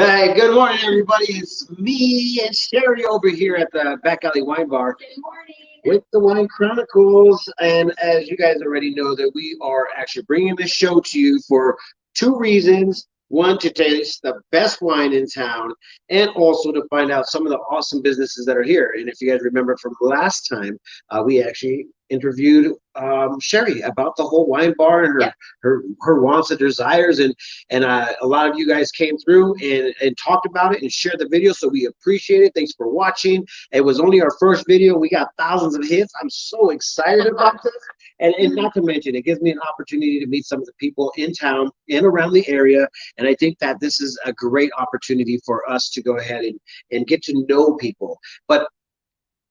Hey, good morning, everybody. It's me and Sherry over here at the Back Alley Wine Bar Good morning. with the Wine Chronicles. And as you guys already know, that we are actually bringing this show to you for two reasons. One, to taste the best wine in town, and also to find out some of the awesome businesses that are here. And if you guys remember from last time, we actually interviewed Sherry about the whole wine bar and her wants and desires, and a lot of you guys came through and talked about it and shared the video, so we appreciate it. Thanks for watching. It was only our first video. We got thousands of hits. I'm so excited about this. And not to mention, it gives me an opportunity to meet some of the people in town and around the area. And I think that this is a great opportunity for us to go ahead and get to know people. But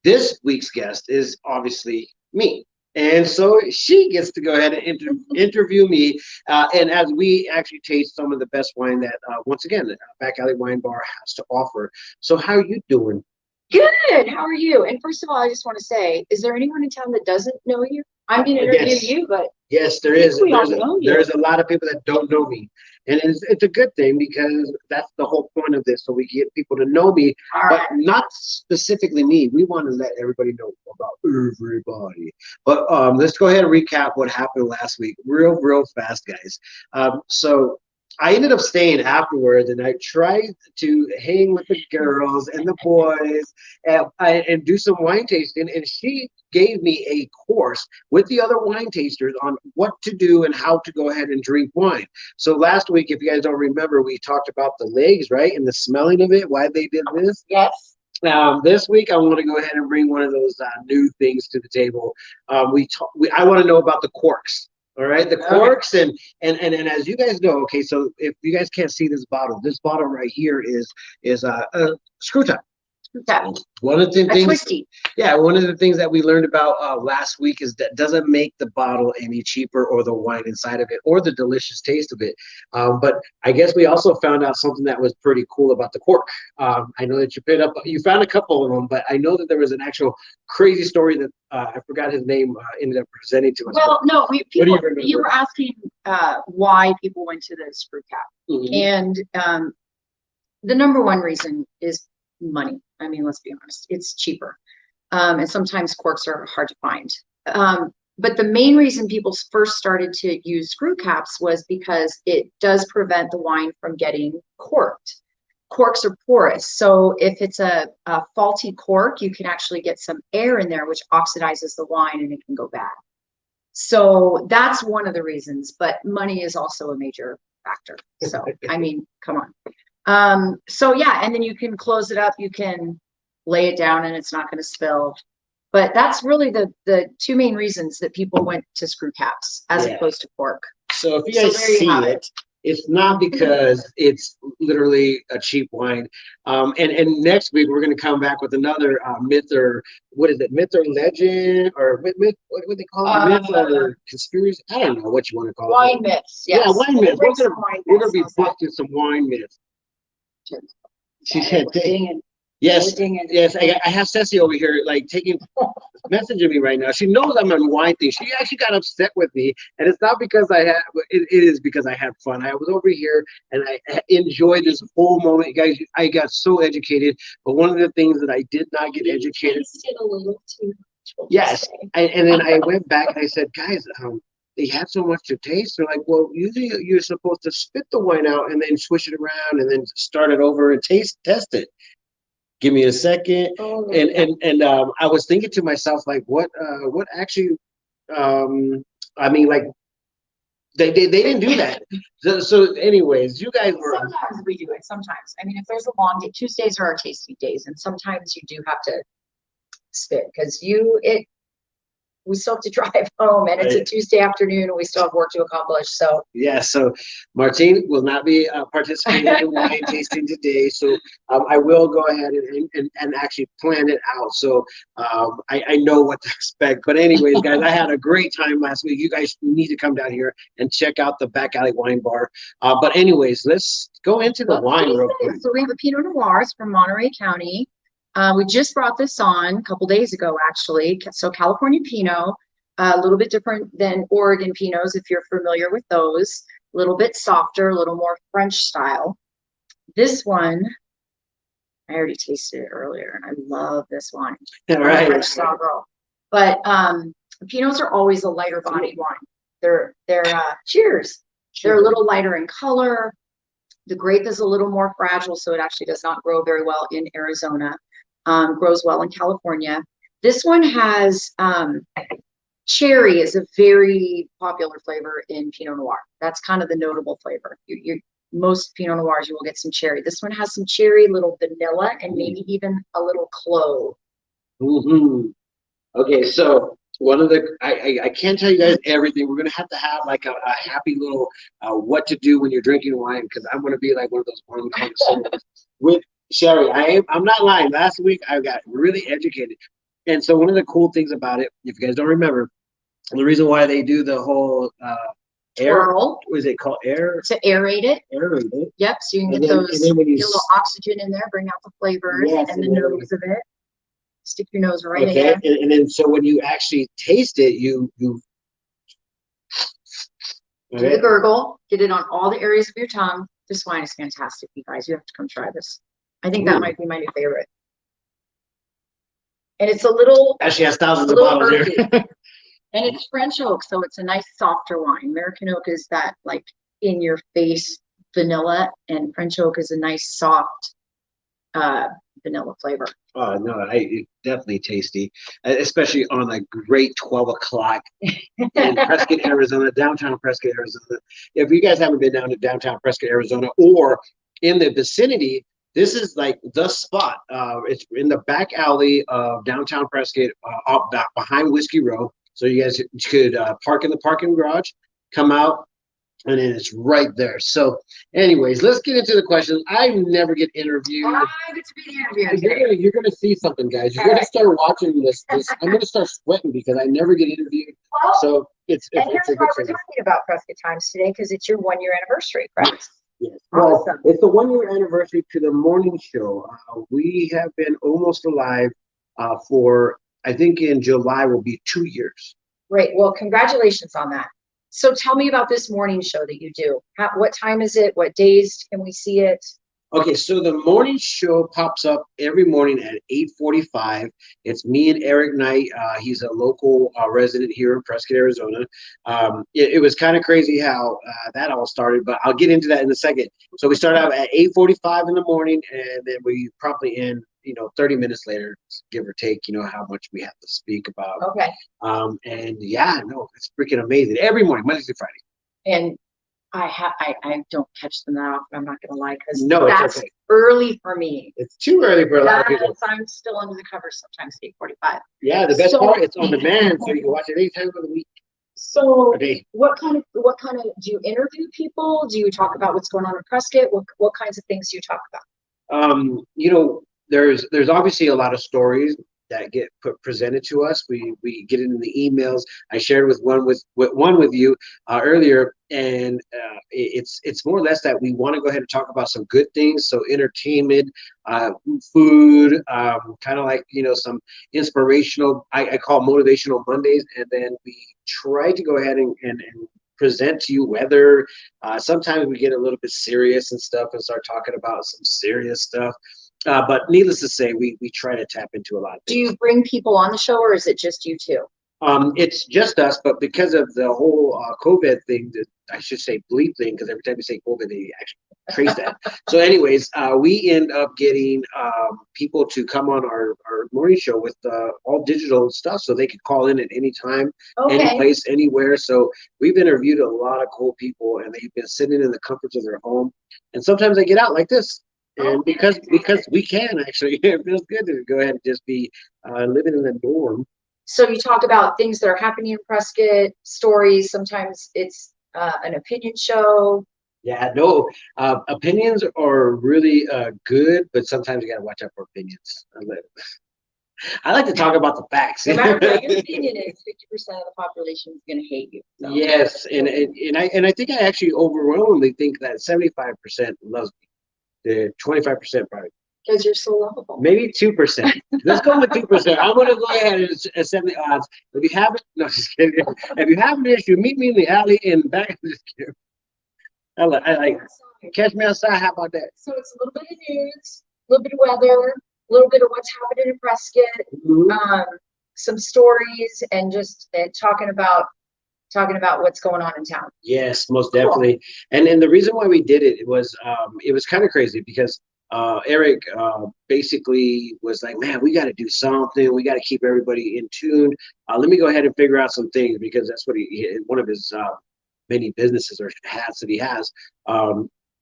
this week's guest is obviously me. And so she gets to go ahead and interview me. And as we actually taste some of the best wine that, once again, the Back Alley Wine Bar has to offer. So how are you doing? Good. How are you? And first of all, I just want to say, is there anyone in town that doesn't know you? I'm going to interview you, but yes, there is. we all know you. There's a lot of people that don't know me, and it's a good thing because that's the whole point of this. So we get people to know me, but not specifically me. We want to let everybody know about everybody. But let's go ahead and recap what happened last week, real fast, guys. So I ended up staying afterwards, and I tried to hang with the girls and the boys and do some wine tasting. And she gave me a course with the other wine tasters on what to do and how to go ahead and drink wine. So last week, if you guys don't remember, we talked about the legs, right, and the smelling of it, why they did this. Yes. This week, I want to go ahead and bring one of those new things to the table. I want to know about the corks. All right, the corks, and as you guys know, okay, so if you guys can't see this bottle right here is a screw top. One of the things, twisty. Yeah, one of the things that we learned about last week is that doesn't make the bottle any cheaper, or the wine inside of it, or the delicious taste of it. But I guess we also found out something that was pretty cool about the cork. I know that you found a couple of them, but I know that there was an actual crazy story that I forgot his name ended up presenting to us. Well, no, you were asking why people went to the screw cap, and the number one reason is money. I mean, let's be honest, it's cheaper. And sometimes corks are hard to find. But the main reason people first started to use screw caps was because it does prevent the wine from getting corked. Corks are porous. So if it's a faulty cork, you can actually get some air in there, which oxidizes the wine and it can go bad. So that's one of the reasons, but money is also a major factor. So, I mean, come on. So yeah, and then you can close it up, you can lay it down and it's not going to spill. But that's really the two main reasons that people went to screw caps as opposed to cork. So if you guys see it, it's not because it's literally a cheap wine. And next week we're going to come back with another myth, or what is it, myth or legend, or myth, what do they call it? Myth or conspiracy? I don't know what you want to call it. Wine myths. Yes. Yeah, wine myths. We're going to be busting some wine myths. She said, yes. I have Ceci over here, like messaging me right now. She knows I'm on wine thing. She actually got upset with me, and it's not because it is because I had fun. I was over here and I enjoyed this whole moment, guys. I got so educated, but one of the things that I did not get educated. A little too much. Yes, and then I went back and I said, guys, they had so much to taste. They're like, well, usually you're supposed to spit the wine out and then swish it around and then start it over and test it. Give me a second. And I was thinking to myself, like, what actually, I mean, like, they didn't do that. So anyways, you guys were. Sometimes we do it. Sometimes. I mean, if there's a long day, Tuesdays are our tasting days, and sometimes you do have to spit because we still have to drive home, and it's a Tuesday afternoon, and we still have work to accomplish. So yeah, so Martine will not be participating in wine tasting today. So I will go ahead and actually plan it out. So I know what to expect. But anyways, guys, I had a great time last week. You guys need to come down here and check out the Back Alley Wine Bar. But anyways, let's go into the wine real quick. So we have a Pinot Noir from Monterey County. We just brought this on a couple days ago, actually. So California Pinot, a little bit different than Oregon Pinots, if you're familiar with those. A little bit softer, a little more French style. This one, I already tasted it earlier, and I love this wine. Right. I'm a Star girl. But Pinots are always a lighter body wine. They're cheers. They're a little lighter in color. The grape is a little more fragile, so it actually does not grow very well in Arizona. Grows well in California. This one has cherry is a very popular flavor in Pinot Noir. That's kind of the notable flavor. Most Pinot Noirs, you will get some cherry. This one has some cherry, little vanilla, and maybe even a little clove. Mm-hmm. Okay, so one of the I can't tell you guys everything. We're gonna have like a happy little what to do when you're drinking wine, because I'm gonna be like one of those wine connoisseurs with Sherry. I'm not lying. Last week I got really educated, and so one of the cool things about it, if you guys don't remember, the reason why they do the whole Twirl. What is it called? Air to aerate it. Aerate it. Yep. So you can get those get a little oxygen in there, bring out the flavors and the nose of it. Stick your nose right in there. And then so when you actually taste it, you do the gurgle, get it on all the areas of your tongue. This wine is fantastic, you guys. You have to come try this. I think that might be my new favorite. And it's a little actually has thousands of bottles here. And it's French oak, so it's a nice softer wine. American oak is that like in your face vanilla, and French oak is a nice soft vanilla flavor. Oh no, it's definitely tasty, especially on a great 12 o'clock in Prescott, Arizona, downtown Prescott, Arizona. If you guys haven't been down to downtown Prescott, Arizona, or in the vicinity, this is like the spot. It's in the back alley of downtown Prescott, up back behind Whiskey Row. So you guys could park in the parking garage, come out, and then it's right there. So anyways, let's get into the questions. I never get interviewed. I get to be the interviewer. You're gonna see something, guys. You're gonna start watching this. I'm gonna start sweating because I never get interviewed. Well, so it's and a here's good why we're thing. talking about Prescott Times today, because it's your 1 year anniversary, correct? Yes. Well, it's the 1 year anniversary to the morning show. We have been almost alive for, I think in July will be 2 years. Great. Well, congratulations on that. So tell me about this morning show that you do. What time is it? What days can we see it? Okay, so the morning show pops up every morning at 8:45. It's me and Eric Knight. He's a local resident here in Prescott, Arizona. It was kind of crazy how that all started, but I'll get into that in a second. So we start out at 8:45 in the morning, and then we promptly end, 30 minutes later, give or take, how much we have to speak about. Okay. And yeah, no, it's freaking amazing. Every morning, Monday through Friday. And I don't catch them that often, I'm not gonna lie, because that's okay. Early for me. It's too early for a lot of people. I'm still under the covers sometimes at 8:45. Yeah, the best part, it's on demand, so you can watch it any time of the week. So what kind of do you interview people? Do you talk about what's going on in Prescott? What kinds of things do you talk about? There's obviously a lot of stories that get presented to us. We get it in the emails. I shared one with you earlier, and it's more or less that we want to go ahead and talk about some good things. So entertainment, food, kind of like some inspirational. I call motivational Mondays, and then we try to go ahead and present to you weather. Sometimes we get a little bit serious and stuff and start talking about some serious stuff. But needless to say, we try to tap into a lot of things. Do you bring people on the show, or is it just you two? It's just us, but because of the whole COVID thing, I should say bleep thing, because every time you say COVID, they actually trace that. So anyways, we end up getting people to come on our morning show with all digital stuff, so they could call in at any time, any place, anywhere. So we've interviewed a lot of cool people, and they've been sitting in the comforts of their home. And sometimes they get out like this. And because we can actually, it feels good to go ahead and just be living in the norm. So you talk about things that are happening in Prescott, stories. Sometimes it's an opinion show. Yeah, no, opinions are really good, but sometimes you got to watch out for opinions. I like to talk about the facts. No matter what your opinion is, 50% of the population is going to hate you. So. Yes, and I think I actually overwhelmingly think that 75% loves me. The 25% probably. Because you're so lovable. Maybe 2%. Let's go with 2%. I'm going to go ahead and accept the odds. If you haven't, no, just kidding. If you have an issue, meet me in the alley in back. Just kidding. I like. Catch me outside. How about that? So it's a little bit of news, a little bit of weather, a little bit of what's happening in Prescott, some stories, and just talking about what's going on in town. Yes, most definitely. And the reason why we did it was kind of crazy because Eric basically was like, man, we got to do something. We got to keep everybody in tune. Let me go ahead and figure out some things because that's what one of his many businesses or hats that he has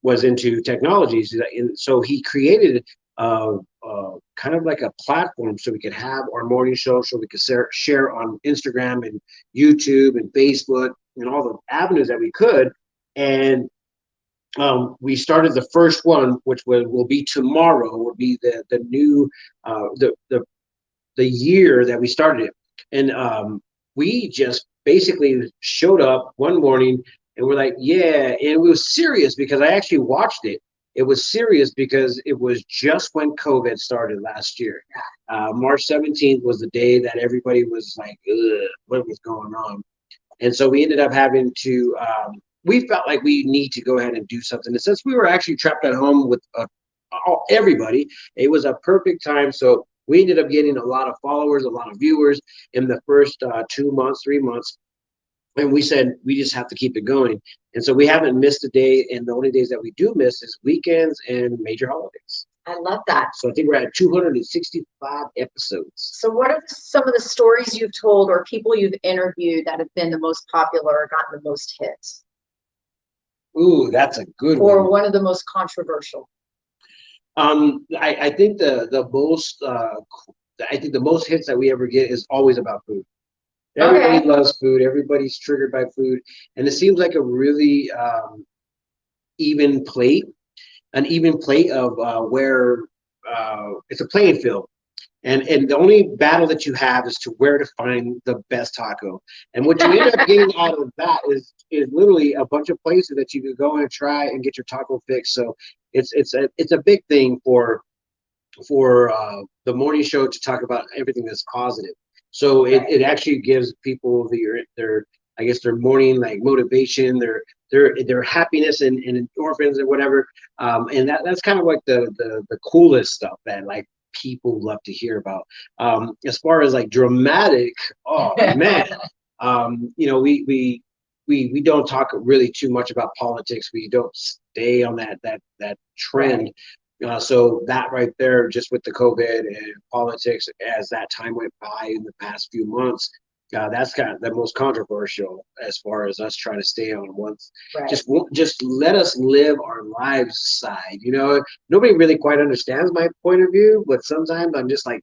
was into technologies. And so he created kind of like a platform so we could have our morning show, so we could share on Instagram and YouTube and Facebook and all the avenues that we could. And we started the first one, which will be tomorrow, will be the new the year that we started it. And we just basically showed up one morning and we're like, yeah, and it was serious because I actually watched it. It was serious because it was just when COVID started last year. March 17th was the day that everybody was like, ugh, what was going on? And so we ended up having to, we felt like we need to go ahead and do something. And since we were actually trapped at home with everybody, it was a perfect time. So we ended up getting a lot of followers, a lot of viewers in the first 2 months, 3 months. And we said, we just have to keep it going. And so we haven't missed a day. And the only days that we do miss is weekends and major holidays. I love that. So I think we're at 265 episodes. So what are some of the stories you've told or people you've interviewed that have been the most popular or gotten the most hits? Ooh, that's a good one. Or one of the most controversial? I think the most hits that we ever get is always about food. Everybody loves food. Everybody's triggered by food. And it seems like a really even plate of where it's a playing field. And the only battle that you have is to where to find the best taco. And what you end up getting out of that is literally a bunch of places that you could go and try and get your taco fix. So it's a big thing for the morning show to talk about everything that's positive. So it actually gives people their I guess their morning like motivation, their happiness and endorphins and whatever. And that's kind of like the coolest stuff that like people love to hear about. As far as like dramatic, oh man, we don't talk really too much about politics. We don't stay on that trend. So that right there, just with the COVID and politics, as that time went by in the past few months, that's kind of the most controversial as far as us trying to stay on once. Right. Just let us live our lives side. Nobody really quite understands my point of view, but sometimes I'm just like,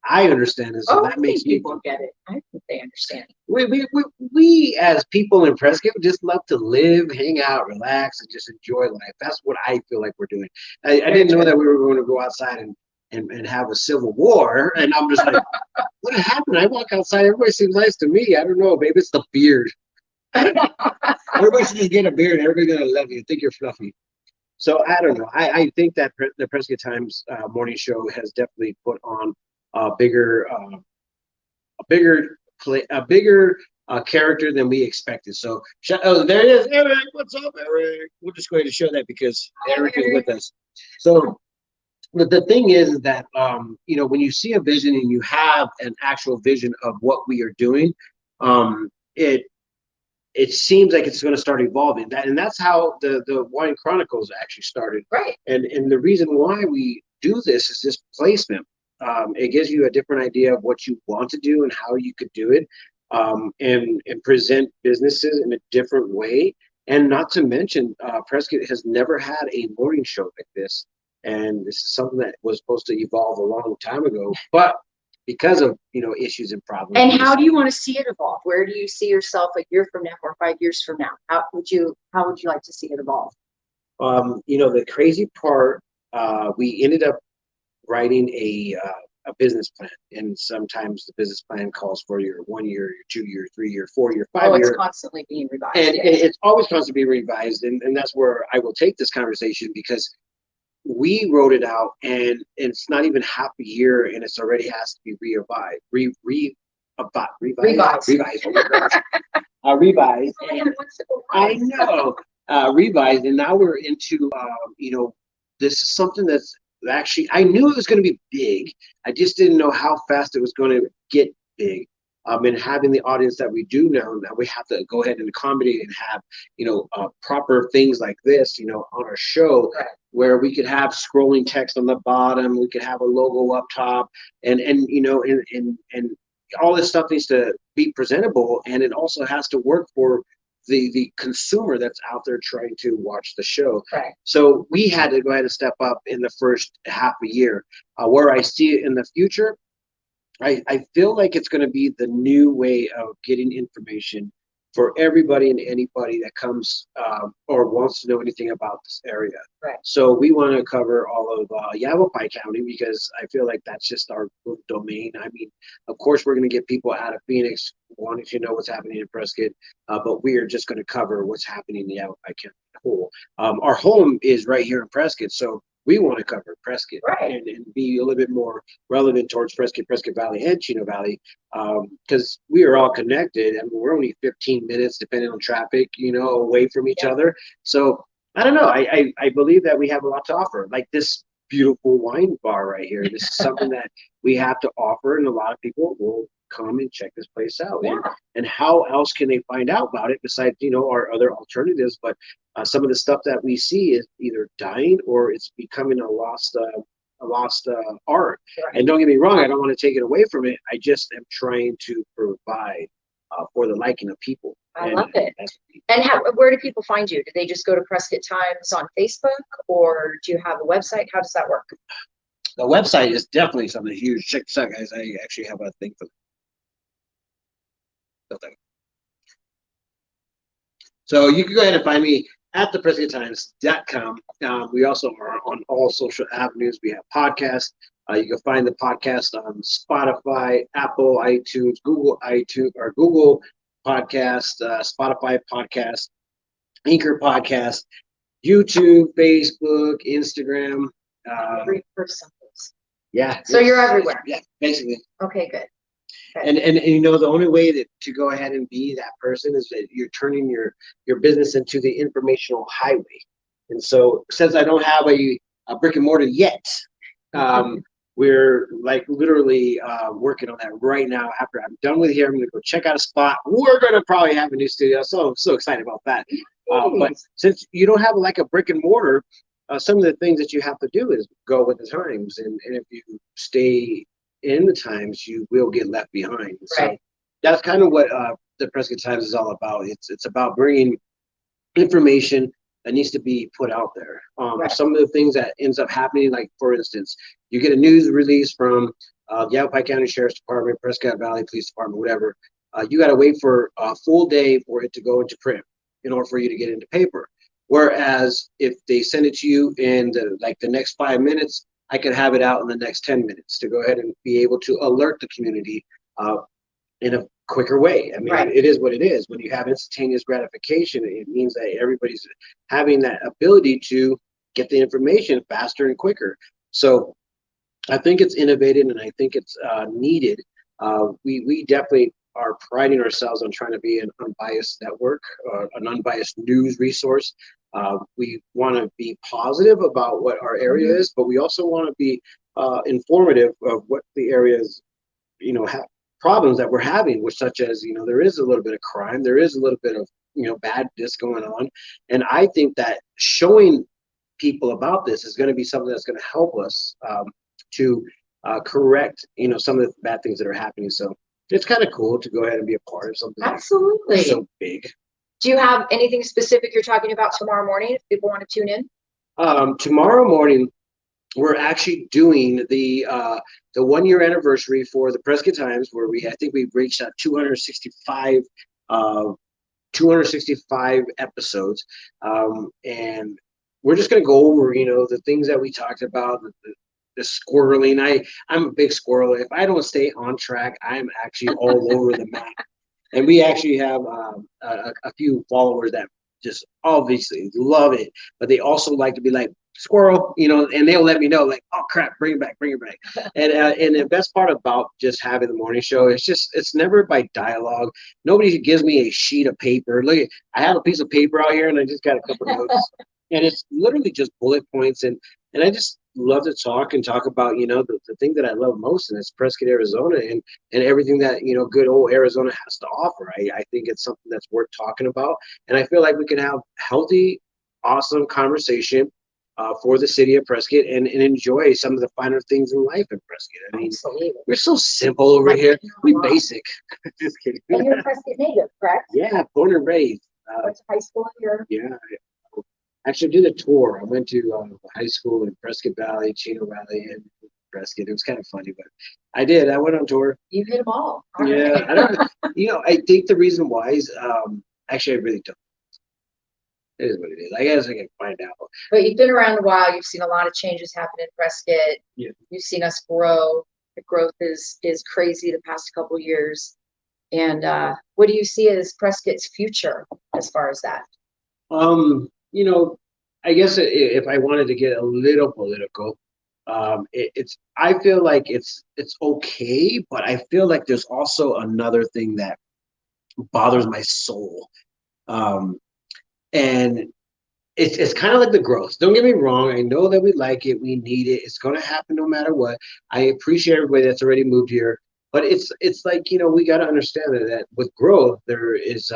I understand it. So that makes people get it. I think they understand. We as people in Prescott just love to live, hang out, relax, and just enjoy life. That's what I feel like we're doing. I didn't know that we were going to go outside and have a civil war, and I'm just like, what happened? I walk outside, everybody seems nice to me. I don't know, babe, it's the beard. Everybody should just get a beard, everybody's gonna love you, think you're fluffy. So I don't know. I think that the Prescott Times morning show has definitely put on a bigger character than we expected. So there it is, Eric. What's up, Eric? We're just going to show that because Eric is with us. So the thing is that when you see a vision and you have an actual vision of what we are doing, it seems like it's going to start evolving. That's how the Wine Chronicles actually started. Right. And the reason why we do this is this placement. It gives you a different idea of what you want to do and how you could do it, and present businesses in a different way. And not to mention, Prescott has never had a morning show like this. And this is something that was supposed to evolve a long time ago, but because of issues and problems. And how do you want to see it evolve? Where do you see yourself a year from now or 5 years from now? How would you like to see it evolve? The crazy part, we ended up writing a business plan, and sometimes the business plan calls for your 1 year, your 2 year, 3 year, 4 year, 5 year. It's constantly being revised. And it's always constantly being revised, and that's where I will take this conversation, because we wrote it out and it's not even half a year and it's already has to be revised. Revised. Oh my gosh. Revised. I know. revised, and now we're into this is something that's actually, I knew it was going to be big. I just didn't know how fast it was going to get big. And having the audience that we do now, that we have to go ahead and accommodate and have, proper things like this, on our show, where we could have scrolling text on the bottom, we could have a logo up top, and all this stuff needs to be presentable, and it also has to work for the consumer that's out there trying to watch the show. Right. So we had to go ahead and step up in the first half a year. Where I see it in the future, I feel like it's going to be the new way of getting information for everybody and anybody that comes or wants to know anything about this area. Right. So we want to cover all of Yavapai County, because I feel like that's just our domain. I mean, of course, we're going to get people out of Phoenix wanting to know what's happening in Prescott, but we are just going to cover what's happening in Yavapai County whole. Our home is right here in Prescott, so we want to cover Prescott, right, and be a little bit more relevant towards Prescott Valley, and Chino Valley, because we are all connected. I mean, we're only 15 minutes, depending on traffic, away from each other. So I don't know. I believe that we have a lot to offer, like this beautiful wine bar right here. This is something that we have to offer, and a lot of people will come and check this place out. Yeah. And how else can they find out about it besides, our other alternatives? But some of the stuff that we see is either dying or it's becoming a lost art. Right. And don't get me wrong, I don't want to take it away from it. I just am trying to provide for the liking of people. I love it. And where do people find you? Do they just go to Prescott Times on Facebook, or do you have a website? How does that work? The website is definitely something huge. Check this out, guys. I actually have a thing for that. So you can go ahead and find me at theprescotttimes.com. We also are on all social avenues. We have podcasts. You can find the podcast on Spotify, Apple, iTunes, Google Podcast, Spotify Podcast, Anchor Podcast, YouTube, Facebook, Instagram. Every person. Yeah. So you're everywhere. Yeah, basically. Okay, good. And the only way to go ahead and be that person is that you're turning your business into the informational highway. And so, since I don't have a brick and mortar yet, we're like literally working on that right now. After I'm done with here, I'm gonna go check out a spot. We're gonna probably have a new studio, so I'm so excited about that. But since you don't have like a brick and mortar, some of the things that you have to do is go with the times, and if you stay in the times, you will get left behind. Right. So that's kind of what the Prescott Times is all about. It's about bringing information that needs to be put out there. Right. Some of the things that ends up happening, like for instance, you get a news release from Yavapai County Sheriff's Department, Prescott Valley Police Department, whatever. You got to wait for a full day for it to go into print in order for you to get into paper. Whereas if they send it to you in the next 5 minutes, I could have it out in the next 10 minutes to go ahead and be able to alert the community in a quicker way. I mean, right. It is what it is. When you have instantaneous gratification, it means that everybody's having that ability to get the information faster and quicker. So I think it's innovative, and I think it's needed. We definitely are priding ourselves on trying to be an unbiased network, an unbiased news resource. We want to be positive about what our area is, but we also want to be informative of what the area's, problems that we're having, which such as, there is a little bit of crime, there is a little bit of, badness going on. And I think that showing people about this is going to be something that's going to help us to correct, some of the bad things that are happening. So it's kind of cool to go ahead and be a part of something absolutely so big. Do you have anything specific you're talking about tomorrow morning if people want to tune in? Tomorrow morning, we're actually doing the 1 year anniversary for the Prescott Times, where I think we've reached 265 episodes, and we're just going to go over the things that we talked about, the squirreling. I'm a big squirrel. If I don't stay on track, I'm actually all over the map. And we actually have a few followers that just obviously love it, but they also like to be like, squirrel, and they'll let me know, like, oh crap, bring it back. And the best part about just having the morning show is it's never by dialogue. Nobody gives me a sheet of paper. Look, I have a piece of paper out here, and I just got a couple notes, and it's literally just bullet points, and I just love to talk about, the thing that I love most, and it's Prescott, Arizona, and everything that, good old Arizona has to offer. I think it's something that's worth talking about, and I feel like we can have healthy, awesome conversation for the city of Prescott and enjoy some of the finer things in life in Prescott. I mean, Absolutely. we're so simple over here. We basic. Just kidding. And you're a Prescott native, correct? Yeah, born and raised. Went to high school here. Yeah. Actually did a tour. I went to high school in Prescott Valley, Chino Valley, and Prescott. It was kind of funny, but I did. I went on tour. You hit them all. Yeah, Right. I don't. I think the reason why is actually I really don't. It is what it is. I guess I can find out. But you've been around a while. You've seen a lot of changes happen in Prescott. Yeah. You've seen us grow. The growth is crazy the past couple of years. And what do you see as Prescott's future as far as that? I guess if I wanted to get a little political, I feel like it's okay, but I feel like there's also another thing that bothers my soul. And it's kind of like the growth. Don't get me wrong. I know that we like it. We need it. It's going to happen no matter what. I appreciate everybody that's already moved here. But it's like, we got to understand that with growth, there is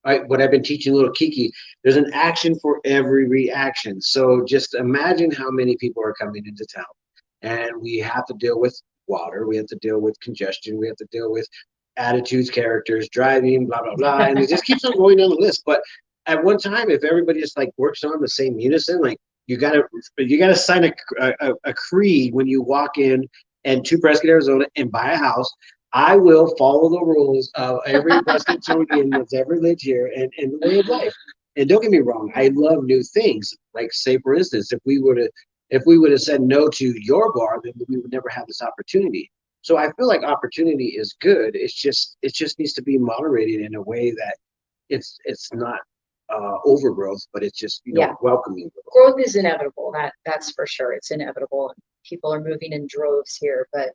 what I've been teaching little Kiki, there's an action for every reaction. So just imagine how many people are coming into town. And we have to deal with water. We have to deal with congestion. We have to deal with attitudes, characters, driving, blah, blah, blah. And it just keeps on going down the list. But at one time, if everybody just like works on the same unison, like you gotta sign a creed when you walk in and to Prescott, Arizona, and buy a house. I will follow the rules of every Prescottonian that's ever lived here and the way of life. And don't get me wrong, I love new things. Like, say for instance, if we would have said no to your bar, then we would never have this opportunity. So I feel like opportunity is good. It just needs to be moderated in a way that it's not overgrowth, but it's just welcoming. Growth is inevitable. That's for sure. It's inevitable. People are moving in droves here, but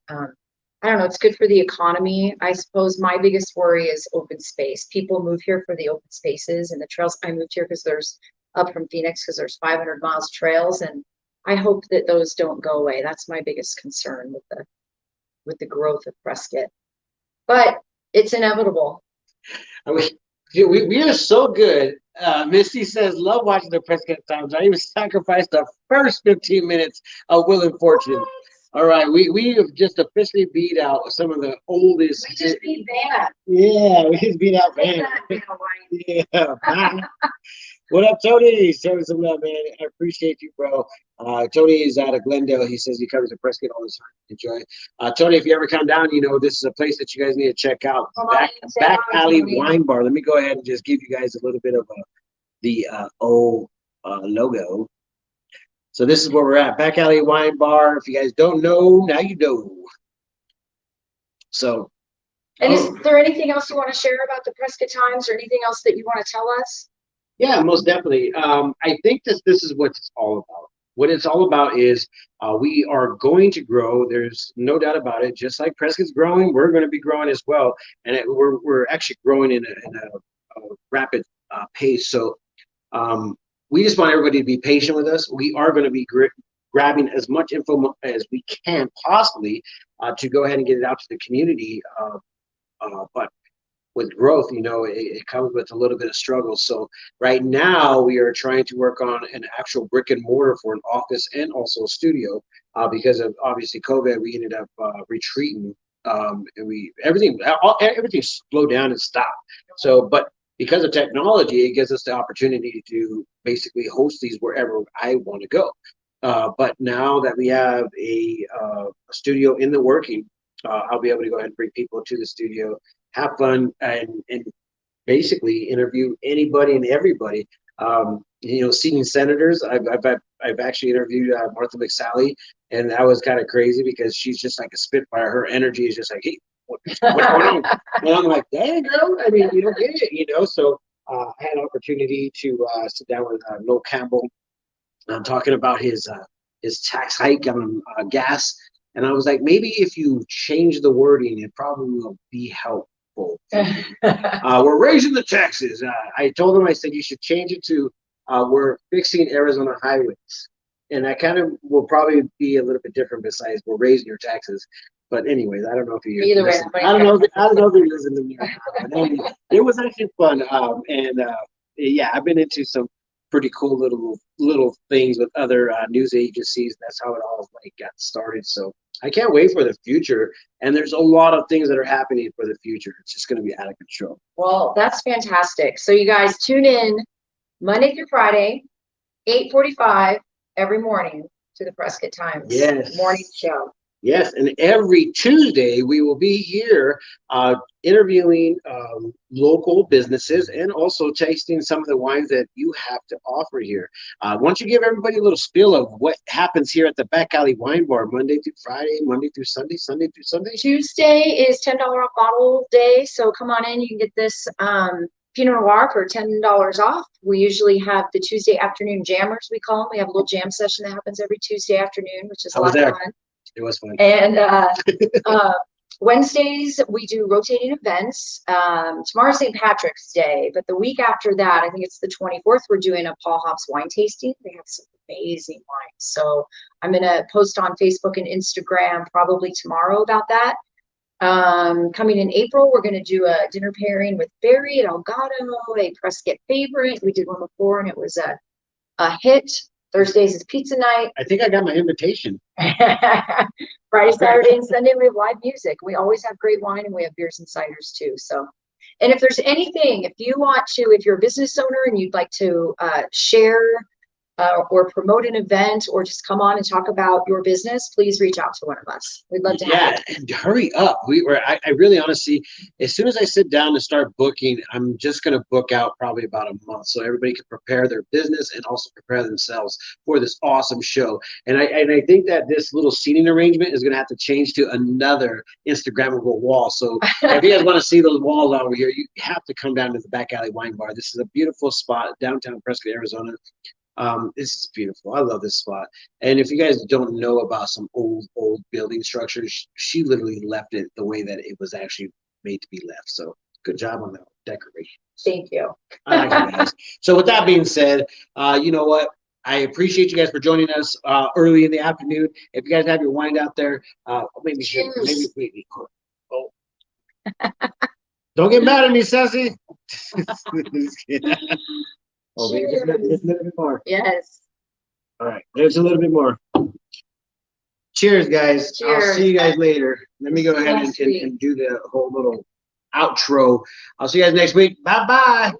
I don't know. It's good for the economy. I suppose my biggest worry is open space. People move here for the open spaces and the trails. I moved here because there's 500 miles of trails, and I hope that those don't go away. That's my biggest concern with the growth of Prescott. But it's inevitable. We are so good. Misty says, love watching the Prescott Times. I even sacrificed the first 15 minutes of Will and Fortune. What? All right, we have just officially beat out some of the oldest. We just beat Vanna. Yeah, we just beat out Vanna. Yeah. What up, Tony? Show us some love, man. I appreciate you, bro. Tony is out of Glendale. He says he comes to Prescott all the time. Enjoy. Tony, if you ever come down, this is a place that you guys need to check out. Back Alley Wine Bar. Let me go ahead and just give you guys a little bit of the old logo. So this is where we're at. Back Alley Wine Bar. If you guys don't know, now you know. So. And is there anything else you want to share about the Prescott Times or anything else that you want to tell us? Yeah, most definitely. I think this is what it's all about. What it's all about is we are going to grow. There's no doubt about it. Just like Prescott's growing, we're going to be growing as well. And we're actually growing in a rapid pace. So we just want everybody to be patient with us. We are going to be grabbing as much info as we can possibly to go ahead and get it out to the community. But with growth, it comes with a little bit of struggle. So right now we are trying to work on an actual brick and mortar for an office and also a studio because of obviously COVID. We ended up retreating and everything slowed down and stopped. So, but because of technology, it gives us the opportunity to basically host these wherever I want to go. But now that we have a studio in the working, I'll be able to go ahead and bring people to the studio, have fun, and basically interview anybody and everybody. Sitting senators. I've actually interviewed Martha McSally, and that was kind of crazy because she's just like a spitfire. Her energy is just like, hey, what's going on? And I'm like, dang, girl. I mean, you don't get it, So I had an opportunity to sit down with Noel Campbell. I'm talking about his tax hike on gas, and I was like, maybe if you change the wording, it probably will be helpful. We're raising the taxes. I told him, I said, you should change it to we're fixing Arizona highways, and that kind of will probably be a little bit different. Besides, we're raising your taxes. But anyways, I don't know if you Either way, I don't know. I don't know if you listen to me. Anyway, it was actually fun. Yeah, I've been into some pretty cool little things with other news agencies. That's how it all like got started. So I can't wait for the future. And there's a lot of things that are happening for the future. It's just going to be out of control. Well, that's fantastic. So you guys tune in Monday through Friday, 8:45 every morning to the Prescott Times morning show. Yes, and every Tuesday we will be here interviewing local businesses and also tasting some of the wines that you have to offer here. Why don't you give everybody a little spiel of what happens here at the Back Alley Wine Bar Monday through Friday, Monday through Sunday, Sunday through Sunday? Tuesday is $10 off bottle day, so come on in. You can get this Pinot Noir for $10 off. We usually have the Tuesday afternoon jammers, we call them. We have a little jam session that happens every Tuesday afternoon, which is a lot of fun. It was fun. And Wednesdays, we do rotating events. Tomorrow's St. Patrick's Day, but the week after that, I think it's the 24th, we're doing a Paul Hops wine tasting. They have some amazing wines. So I'm going to post on Facebook and Instagram probably tomorrow about that. Coming in April, we're going to do a dinner pairing with Barry at Elgato, a Prescott favorite. We did one before, and it was a hit. Thursdays is pizza night. I think I got my invitation. Friday, Saturday, and Sunday, we have live music. We always have great wine, and we have beers and ciders too. So, and if there's anything, if you want to, if you're a business owner and you'd like to share or promote an event or just come on and talk about your business, please reach out to one of us. We'd love to have you. And hurry up. I really honestly, as soon as I sit down to start booking, I'm just going to book out probably about a month so everybody can prepare their business and also prepare themselves for this awesome show. And I think that this little seating arrangement is going to have to change to another Instagrammable wall. So if you guys want to see those walls over here, you have to come down to the Back Alley Wine Bar. This is a beautiful spot, downtown Prescott, Arizona. This is beautiful. I love this spot. And if you guys don't know about some old building structures, she literally left it the way that it was actually made to be left. So good job on that decoration. Thank you. I like you guys. So with that being said, you know what? I appreciate you guys for joining us early in the afternoon. If you guys have your wine out there, maybe oh. Don't get mad at me, Sassy. Oh, maybe just a little bit more. Yes. All right, there's a little bit more. Cheers, guys. Cheers. I'll see you guys later. Let me go ahead and do the whole little outro. I'll see you guys next week. Bye-bye.